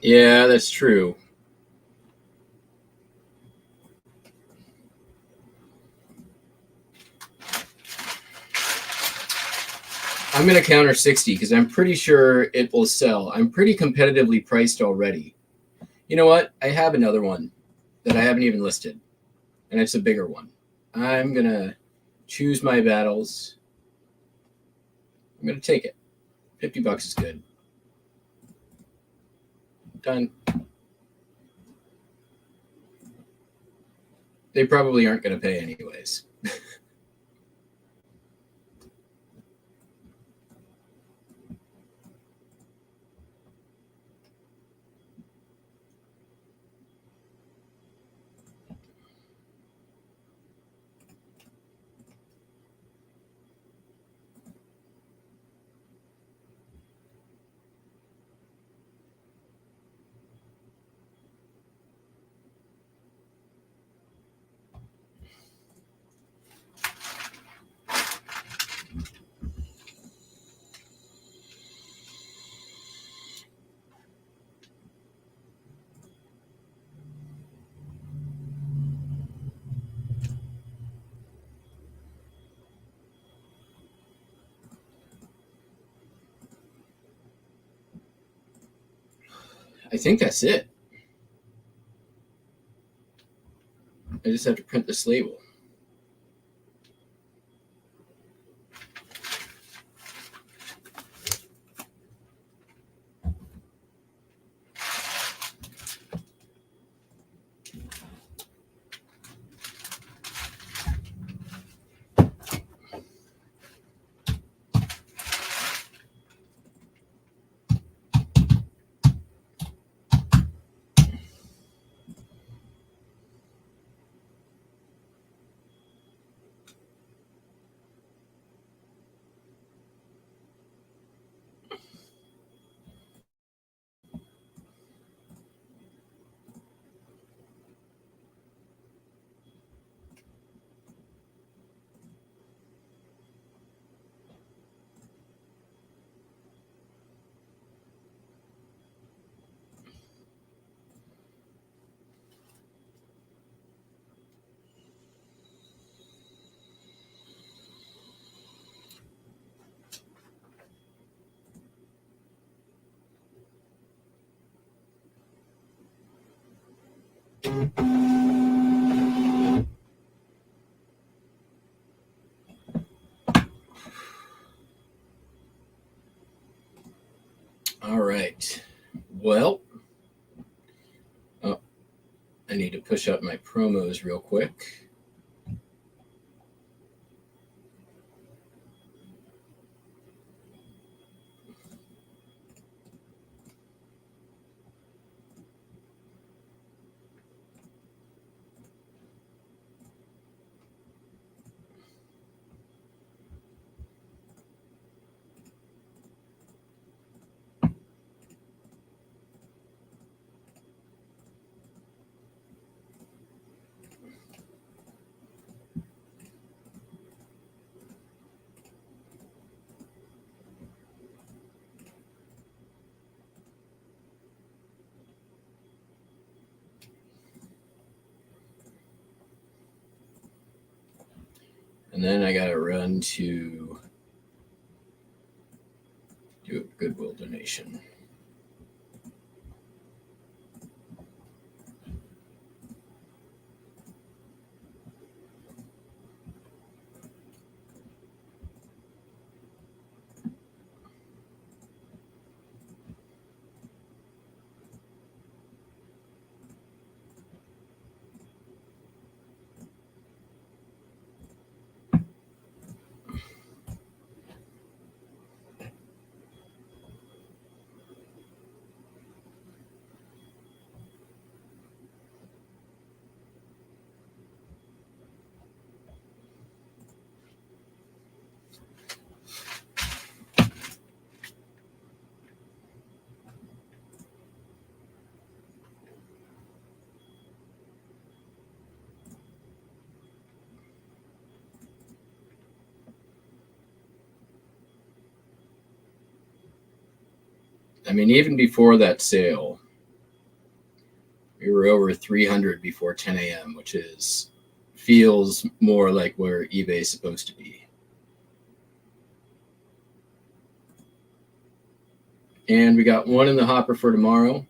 Yeah, that's true. I'm going to counter 60 because I'm pretty sure it will sell. I'm pretty competitively priced already. You know what? I have another one that I haven't even listed, and it's a bigger one. I'm going to choose my battles. I'm going to take it. $50 is good. Done. They probably aren't going to pay anyways. I think that's it. I just have to print this label. All right. Well, I need to push up my promos real quick. And then I got to run to do a Goodwill donation. I mean, even before that sale, we were over 300 before 10 a.m., which feels more like where eBay is supposed to be. And we got one in the hopper for tomorrow.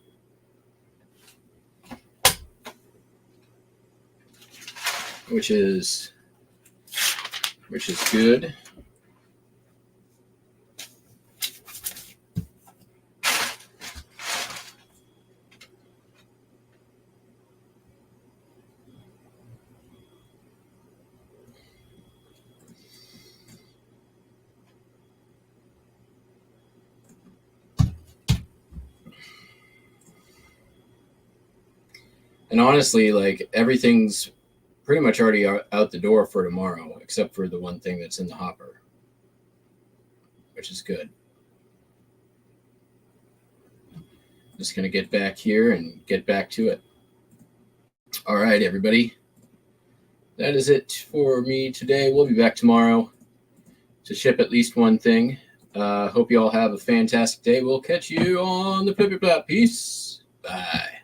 Which is good. And honestly, like, everything's pretty much already out the door for tomorrow, except for the one thing that's in the hopper, which is good. Just going to get back here and get back to it. All right, everybody. That is it for me today. We'll be back tomorrow to ship at least one thing. Hope you all have a fantastic day. We'll catch you on the Flip Your Flap. Peace. Bye.